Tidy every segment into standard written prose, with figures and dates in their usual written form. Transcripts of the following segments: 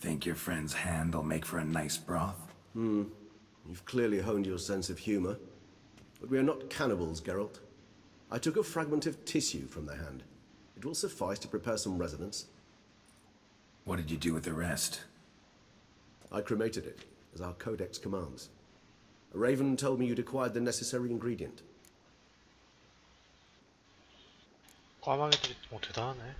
Think your friend's hand will make for a nice broth? You've clearly honed your sense of humor. But we are not cannibals, Geralt. I took a fragment of tissue from the hand. It will suffice to prepare some resonance. What did you do with the rest? I cremated it, as our codex commands. A raven told me you'd acquired the necessary ingredient. 까마귀들이 뭐 대단하네.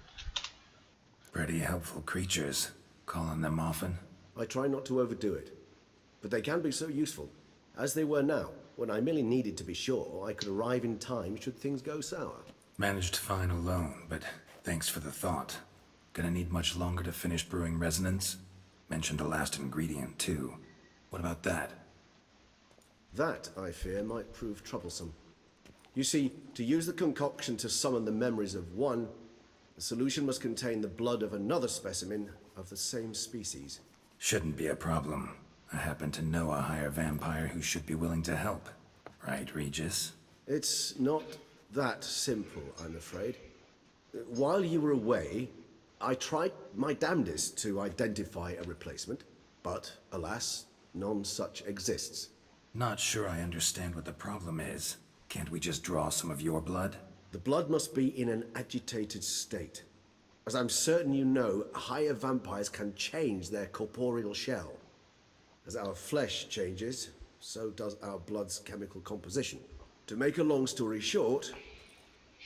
Pretty helpful creatures. Calling them often? I try not to overdo it, but they can be so useful, as they were now, when I merely needed to be sure I could arrive in time should things go sour. Managed fine alone, but thanks for the thought. Gonna need much longer to finish brewing resonance? Mentioned the last ingredient, too. What about that? That, I fear, might prove troublesome. You see, to use the concoction to summon the memories of one, the solution must contain the blood of another specimen of the same species. Shouldn't be a problem. I happen to know a higher vampire who should be willing to help. Right, Regis? It's not that simple, I'm afraid. While you were away, I tried my damnedest to identify a replacement, but alas, none such exists. Not sure I understand what the problem is. Can't we just draw some of your blood? The blood must be in an agitated state. As I'm certain you know, higher vampires can change their corporeal shell. As our flesh changes, so does our blood's chemical composition. To make a long story short,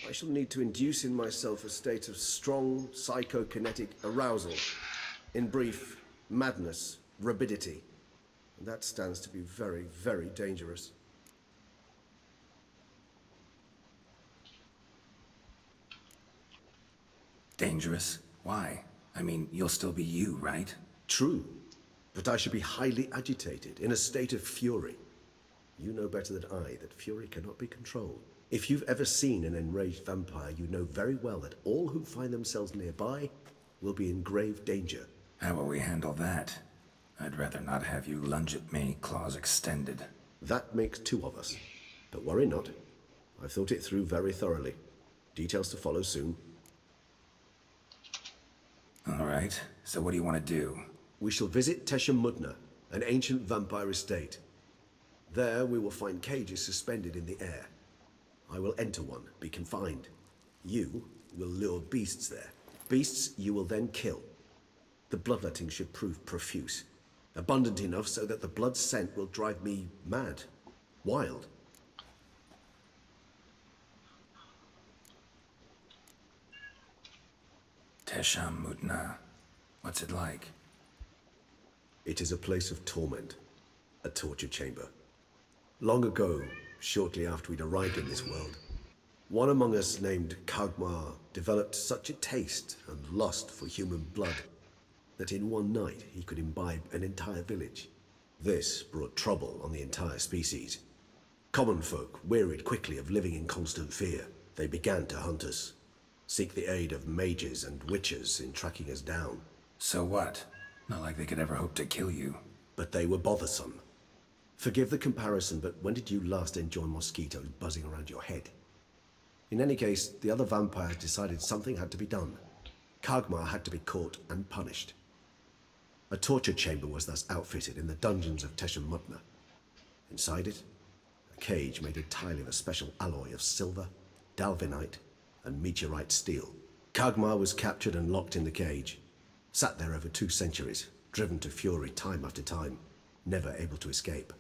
I shall need to induce in myself a state of strong psychokinetic arousal. In brief, madness, rabidity. And that stands to be very, very dangerous. Dangerous? Why? I mean, you'll still be you, right? True, but I should be highly agitated, in a state of fury. You know better than I that fury cannot be controlled. If you've ever seen an enraged vampire, you know very well that all who find themselves nearby will be in grave danger. How will we handle that? I'd rather not have you lunge at me, claws extended. That makes two of us. But worry not. I've thought it through very thoroughly. Details to follow soon. All right, so what do you want to do? We shall visit Teshamudna, an ancient vampire estate. There we will find cages suspended in the air. I will enter one, be confined. You will lure beasts there. Beasts you will then kill. The bloodletting should prove profuse. Abundant enough so that the blood scent will drive me mad. Wild. Teshamudna. What's it like? It is a place of torment. A torture chamber. Long ago, shortly after we'd arrived in this world, one among us named Kagmar developed such a taste and lust for human blood that in one night he could imbibe an entire village. This brought trouble on the entire species. Common folk wearied quickly of living in constant fear. They began to hunt us, seek the aid of mages and witches in tracking us down. So what? Not like they could ever hope to kill you. But they were bothersome. Forgive the comparison, but when did you last enjoy mosquitoes buzzing around your head? In any case, the other vampires decided something had to be done. Kagmar had to be caught and punished. A torture chamber was thus outfitted in the dungeons of Teshamudna. Inside it, a cage made entirely of a special alloy of silver, dalvinite, and meteorite steel. Kagmar was captured and locked in the cage. Sat there over 2 centuries, driven to fury time after time, never able to escape.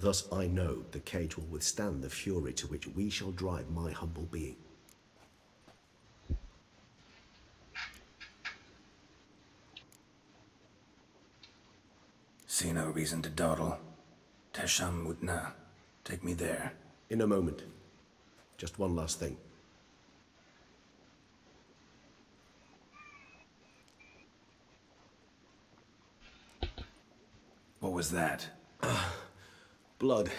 Thus I know the cage will withstand the fury to which we shall drive my humble being. See no reason to dawdle. Teshamudna. Take me there. In a moment. Just one last thing. What was that? Blood.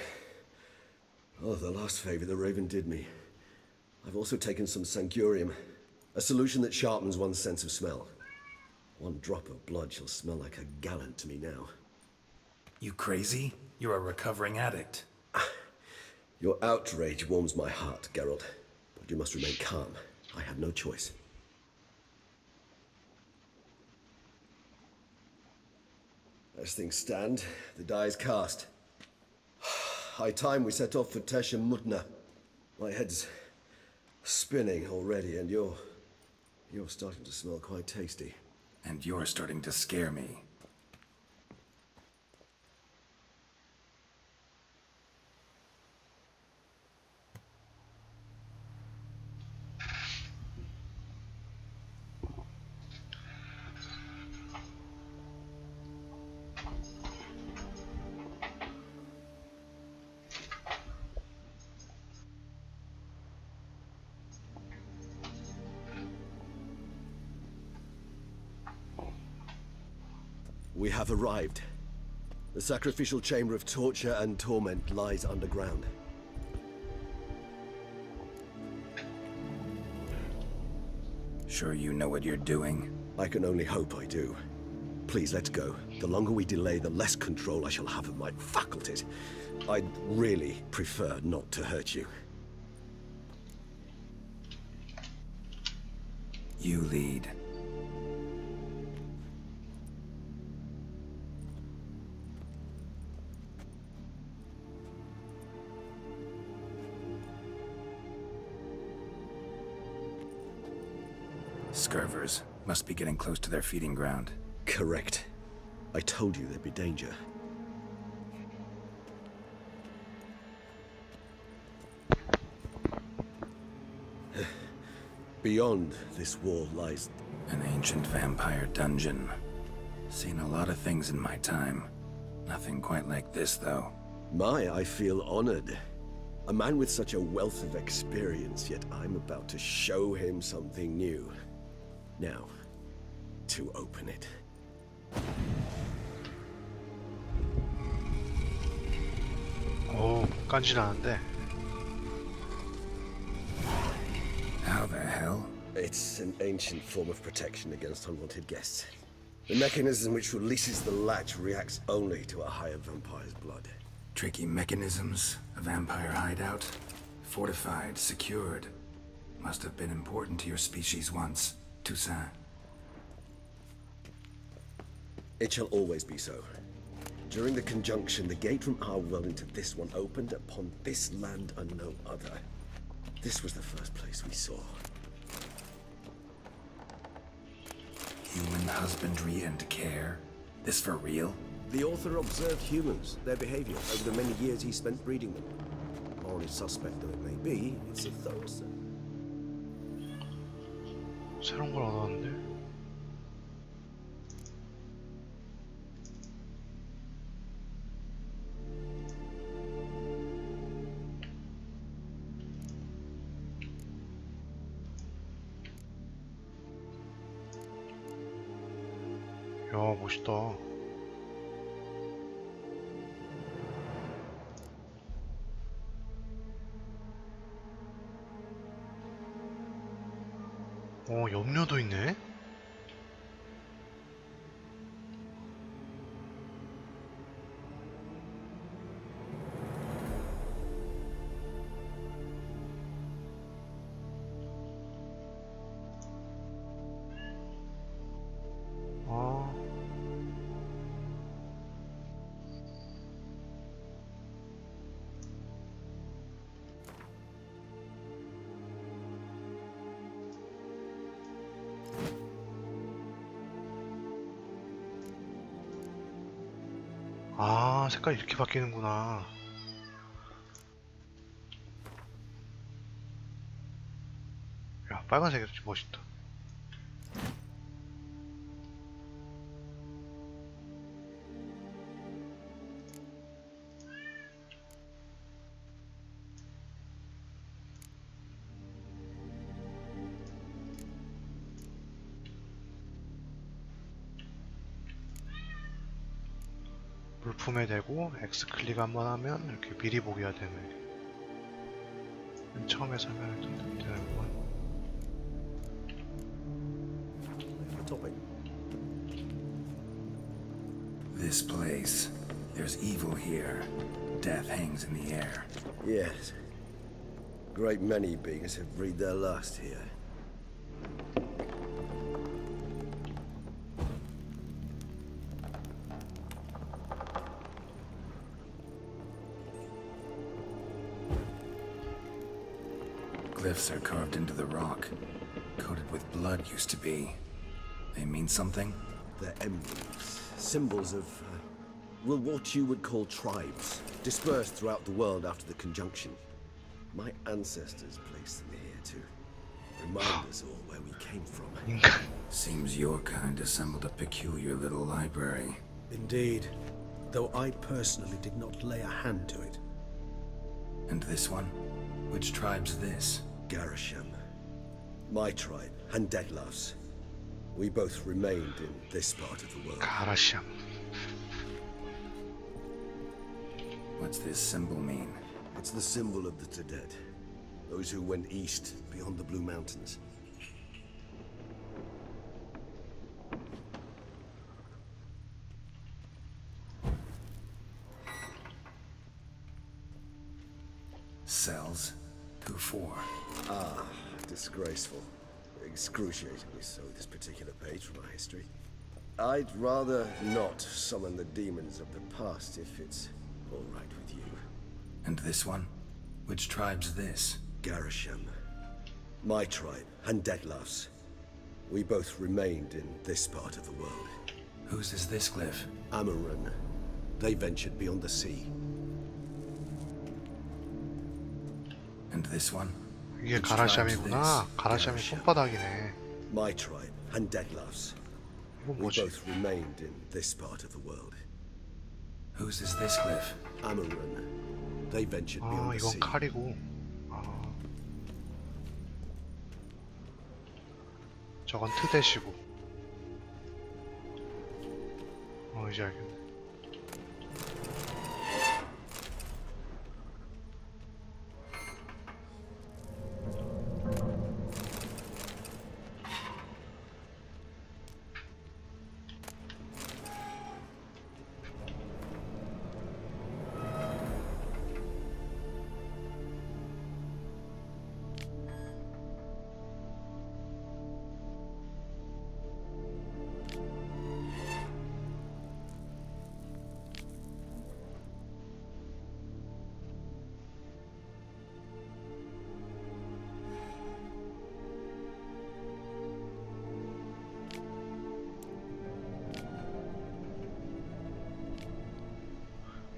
Oh, the last favor the Raven did me. I've also taken some Sangurium, a solution that sharpens one's sense of smell. One drop of blood shall smell like a gallon to me now. You crazy? You're a recovering addict. Your outrage warms my heart, Geralt. But you must remain calm. I have no choice. As things stand, the die is cast. High time we set off for Tesha Mudna. My head's spinning already, and you're starting to smell quite tasty. And you're starting to scare me. We have arrived. The sacrificial chamber of torture and torment lies underground. Sure you know what you're doing? I can only hope I do. Please, let's go. The longer we delay, the less control I shall have of my faculties. I'd really prefer not to hurt you. You lead. Scurvers must be getting close to their feeding ground. Correct. I told you there'd be danger. Beyond this wall lies... An ancient vampire dungeon. Seen a lot of things in my time. Nothing quite like this, though. I feel honored. A man with such a wealth of experience, yet I'm about to show him something new. Now, to open it. 오, 깐지나는데. How the hell? It's an ancient form of protection against unwanted guests. The mechanism which releases the latch reacts only to a higher vampire's blood. Tricky mechanisms, a vampire hideout. Fortified, secured. Must have been important to your species once. Toussaint. It shall always be so. During the conjunction, the gate from our world into this one opened upon this land and no other. This was the first place we saw. Human husbandry and care? This for real? The author observed humans, their behavior, over the many years he spent breeding them. Morally suspect though it may be, it's a thorough search. 새로운 걸 얻었는데. 야, 멋있다. 염료도 있네? 색깔이 이렇게 바뀌는구나. 야, 빨간색이 좀 멋있다. 물품에 대고 X 클릭 한번 하면 이렇게 미리 보기가 되네. 맨 처음에 설명했던 대로 되는구만. This place. There's evil here. Death hangs in the air. Yes. Great many beings have breathed their last here. glyphs are carved into the rock. Coated with blood used to be. They mean something? They're emblems, symbols of, well, what you would call tribes, dispersed throughout the world after the conjunction. My ancestors placed them here to remind us all where we came from. Seems your kind assembled a peculiar little library. Indeed, though I personally did not lay a hand to it. And this one? Which tribe's this? Garasham. My tribe, and Detlav's. We both remained in this part of the world. 가라시암. What's this symbol mean? It's the symbol of the Tedet, those who went east beyond the Blue Mountains. Cells? Who for? Ah, disgraceful. Excruciatingly so, this particular page from our history. I'd rather not summon the demons of the past if it's all right with you. And this one? Which tribe's this? Garasham. My tribe, and Detlav's. We both remained in this part of the world. Whose is this glyph? Amarun. They ventured beyond the sea. And this one? 이게 Which 가라시암이구나. tribe's this? 가라시암이 손바닥이네. My tribe, and Detlav's. 이건 We 뭐지? both remained in this part of the world. Whose is this glyph? Amarun. They ventured 아, beyond the 이건 sea. 칼이고. 아. 저건 트댓이고. 이제 알겠네.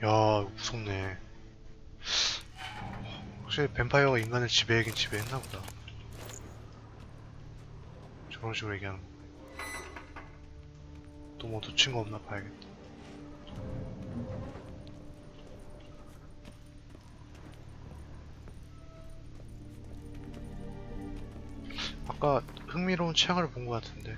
야, 무섭네. 확실히 뱀파이어가 인간을 지배하긴 지배했나보다. 저런 식으로 얘기하는 거. 또 뭐 놓친 거 없나 봐야겠다. 아까 흥미로운 창을 본 것 같은데.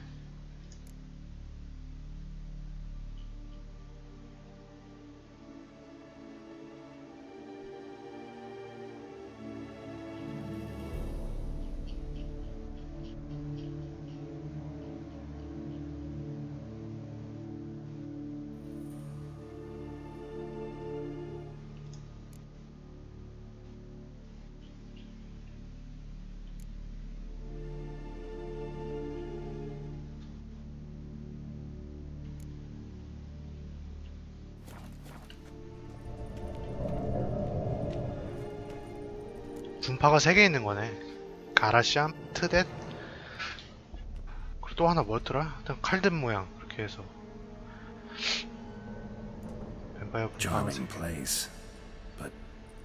분파가 3개 있는 거네. 가라시암, 트댓, 그리고 또 하나 뭐였더라? 하여튼 칼든 모양 그렇게 해서 뱀파이어 분파가 Charming place. But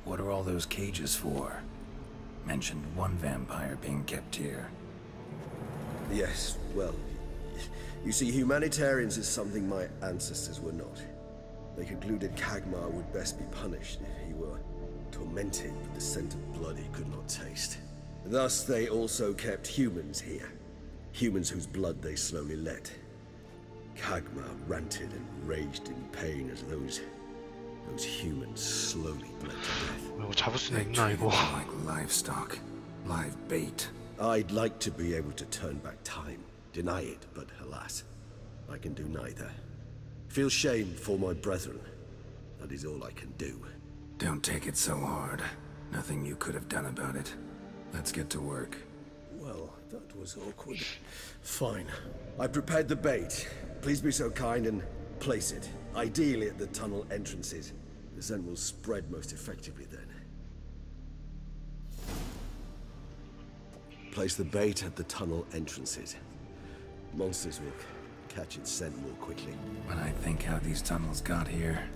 what are all those cages for? Mentioned one vampire being kept here. Yes, well, you see, humanitarians is something my ancestors were not. They concluded Kagmar would best be punished if he were tormented with the scent of blood he could not taste. Thus, they also kept humans here. Humans whose blood they slowly let. Kagmar ranted and raged in pain as those humans slowly bled to death. 이거 잡을 수는 They 있나 treated 이거? them like livestock. Live bait. I'd like to be able to turn back time, deny it, but alas, I can do neither. Feel shame for my brethren. That is all I can do. Don't take it so hard. Nothing you could have done about it. Let's get to work. Well, that was awkward. Fine. I prepared the bait. Please be so kind and place it. Ideally at the tunnel entrances. The scent will spread most effectively then. place the bait at the tunnel entrances. Monsters will catch its scent more quickly. When I think how these tunnels got here,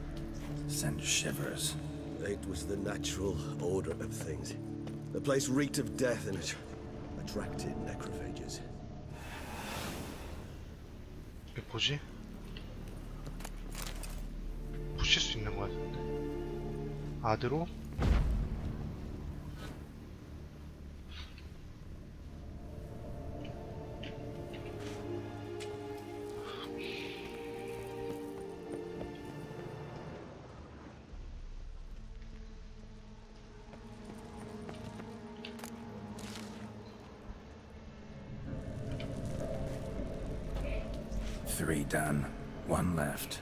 send shivers. It was the natural order of things. The place reeked of death and it attracted necrophages. 이게 뭐지? 부실 수 있는 것 같은데. 아드로? Three done. One left.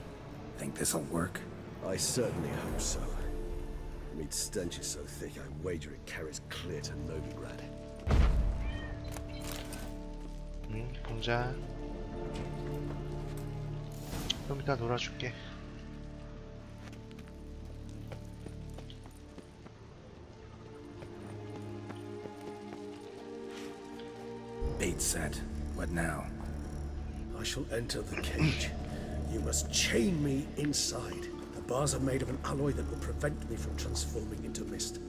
Think this'll work? I certainly hope so. Meat stench is so thick, I wager it carries clear to Novigrad. 공자. 좀 이따 놀아줄게. Bait set. What now? I shall enter the cage. You must chain me inside. The bars are made of an alloy that will prevent me from transforming into mist.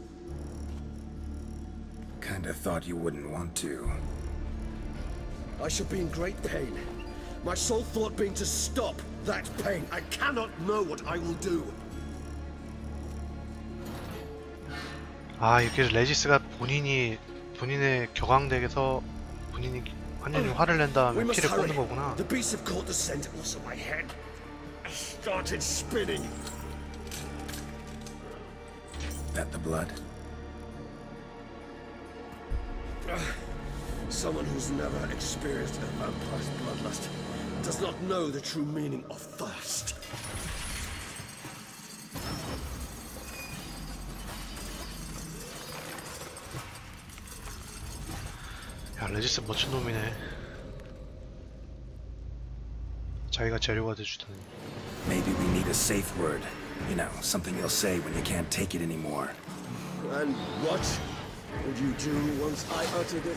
Kinda thought you wouldn't want to. I shall be in great pain. My sole thought being to stop that pain. I cannot know what I will do. 아, 이렇게 레지스가 본인의 격앙덱에서 본인이 완전히 화를 낸 We 다음에 must 피를 hurry. 꽂는 거구나. The beasts have caught the scent. Also, my head started spinning. That the blood? Someone who's never experienced a vampire's bloodlust does not know the true meaning of thirst. 야, 레지스 멋진 놈이네. 자기가 재료가 돼주다니. Maybe we need a safe word. You know, something you'll say when you can't take it anymore. And what would you do once I uttered it?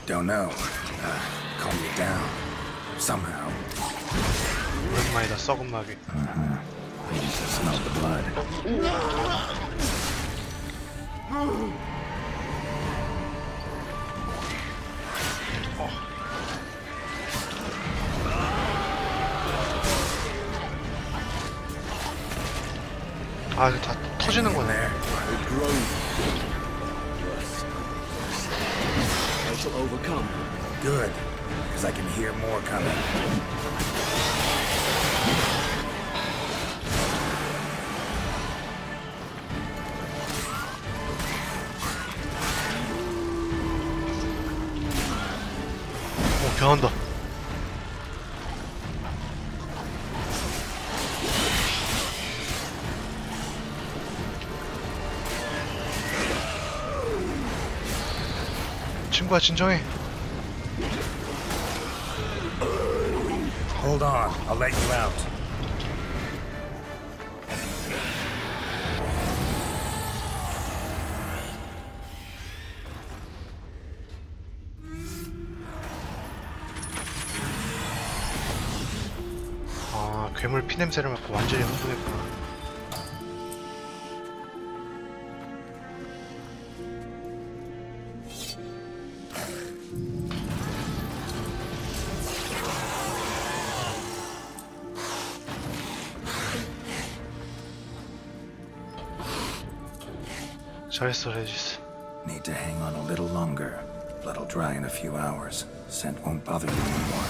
Don't know. Calm you down. Somehow. 오랜만이다, 썩은 마귀. I used to smell the blood. 아, 이거 다 터지는 거네. It grows. I shall overcome. Good. Because I can hear more coming. 변한다. 친구야, 진정해. Hold on. I'll let you out. 아, 괴물 피냄새를 맡고 완전히 흥분했구나. 잘했어, 레지스. Need to hang on a little longer. Blood'll dry in a few hours. Scent won't bother you anymore.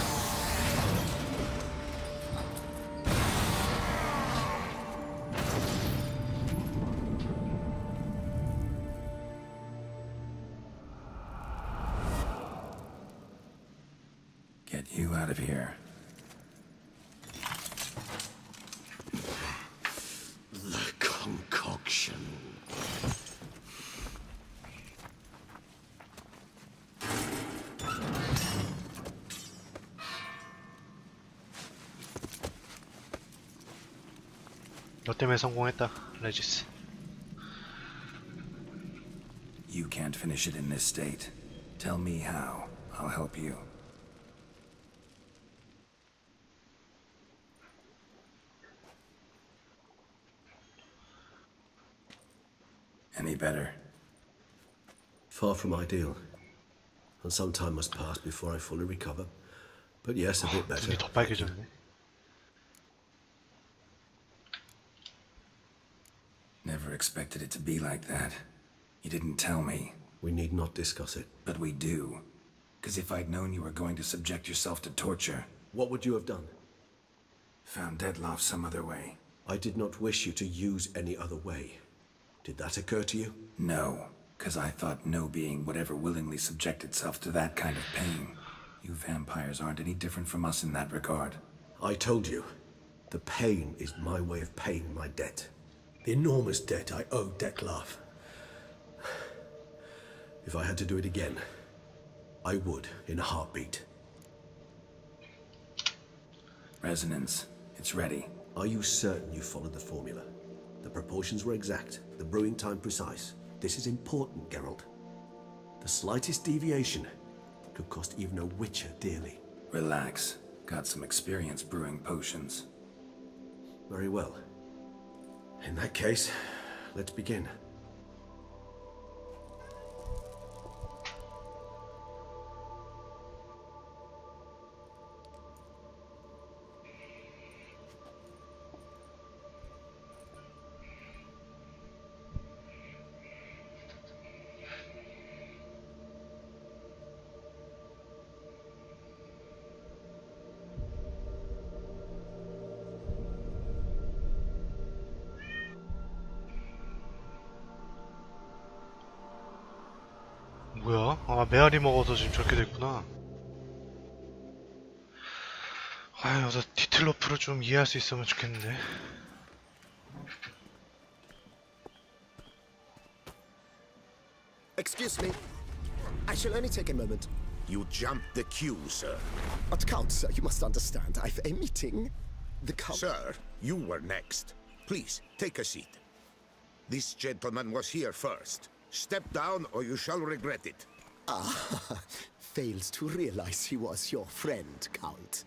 Get you out of here. The concoction. 너 때문에 성공했다, 레지스. You can't finish it in this state. Tell me how. I'll help you. Any better? Far from ideal. And some time must pass before I fully recover. But yes, a bit better. 눈이 더 빨개졌네. Never expected it to be like that. You didn't tell me. We need not discuss it. But we do. Because if I'd known you were going to subject yourself to torture... What would you have done? Found Deadloff some other way. I did not wish you to use any other way. Did that occur to you? No. Because I thought no being would ever willingly subject itself to that kind of pain. You vampires aren't any different from us in that regard. I told you. The pain is my way of paying my debt. The enormous debt I owe Dettlaff. If I had to do it again, I would, in a heartbeat. Resonance. It's ready. Are you certain you followed the formula? The proportions were exact, the brewing time precise. This is important, Geralt. The slightest deviation could cost even a witcher dearly. Relax. Got some experience brewing potions. Very well. In that case, let's begin. 뭐야? 아, 메아리 먹어서 지금 저렇게 됐구나. 아, 여기서 디틀러프를 좀 이해할 수 있으면 좋겠는데. Excuse me. I shall only take a moment. You jumped the queue, sir. But Count, sir, you must understand. I've a meeting. The Count... Sir, you were next. Please, take a seat. This gentleman was here first. Step down or you shall regret it. Ah, fails to realize he was your friend, Count.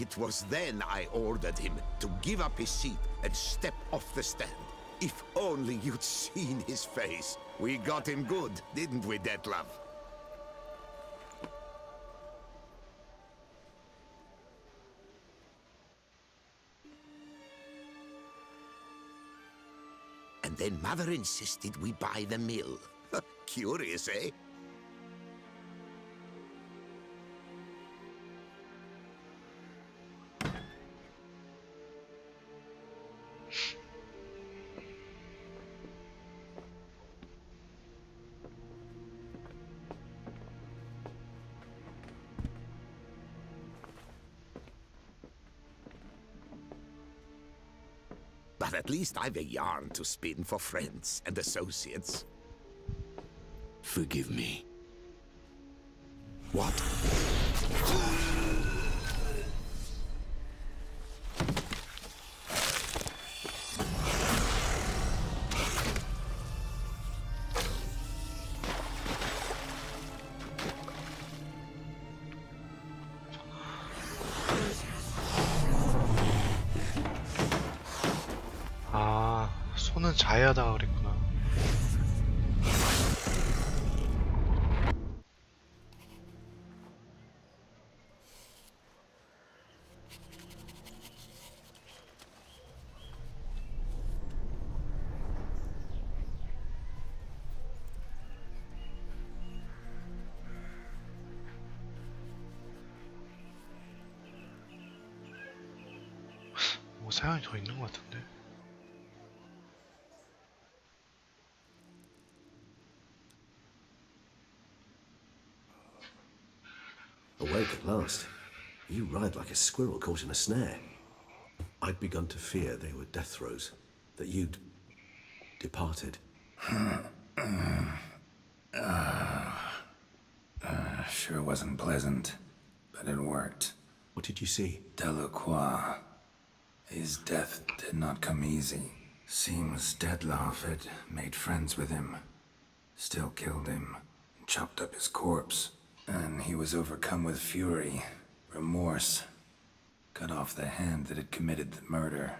It was then I ordered him to give up his seat and step off the stand. If only you'd seen his face. We got him good, didn't we, Detlef? And then Mother insisted we buy the mill. Curious, eh? But at least I've a yarn to spin for friends and associates. Forgive me. What? 아, 손은 자해하다가 그랬구나. 뭐 사연이 더 있는 것 같은데. Awake at last. You ride like a squirrel caught in a snare. I'd begun to fear they were death throes, that you'd departed. Sure wasn't pleasant, but it worked. What did you see? Delacroix. His death did not come easy. Seems Detlaff had made friends with him. Still killed him. Chopped up his corpse. And he was overcome with fury, remorse. Cut off the hand that had committed the murder.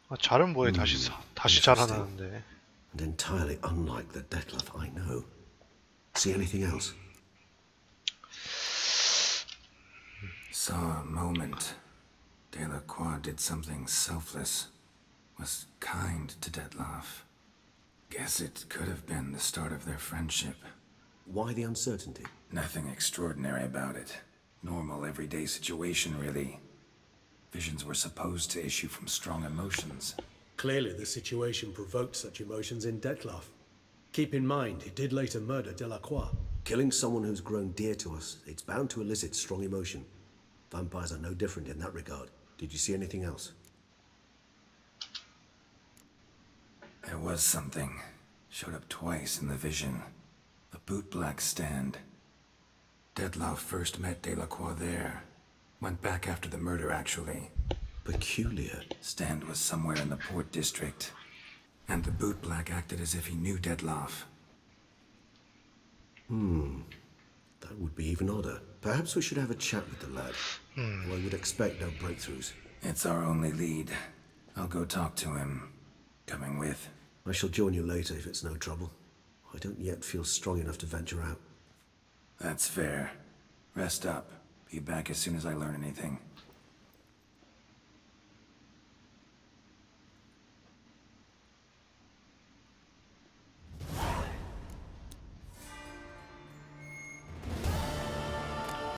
아, 잘은 뭐해 다시 자라나는데. And entirely unlike the Detlaff I know. See anything else? Saw a moment. Delacroix did something selfless. Was kind to Detlaff. Guess it could have been the start of their friendship. Why the uncertainty? Nothing extraordinary about it. Normal, everyday situation, really. Visions were supposed to issue from strong emotions. Clearly, the situation provoked such emotions in Detlaff. Keep in mind, he did later murder Delacroix. Killing someone who's grown dear to us, it's bound to elicit strong emotion. Vampires are no different in that regard. Did you see anything else? There was something. Showed up twice in the vision. A bootblack stand. Detlaff first met Delacroix there. Went back after the murder, actually. Peculiar. Stand was somewhere in the Port District. And the bootblack acted as if he knew Detlaff. That would be even odder. Perhaps we should have a chat with the lad. Though I would expect no breakthroughs. It's our only lead. I'll go talk to him. Coming with. I shall join you later if it's no trouble. I don't yet feel strong enough to venture out. That's fair. Rest up. Be back as soon as I learn anything.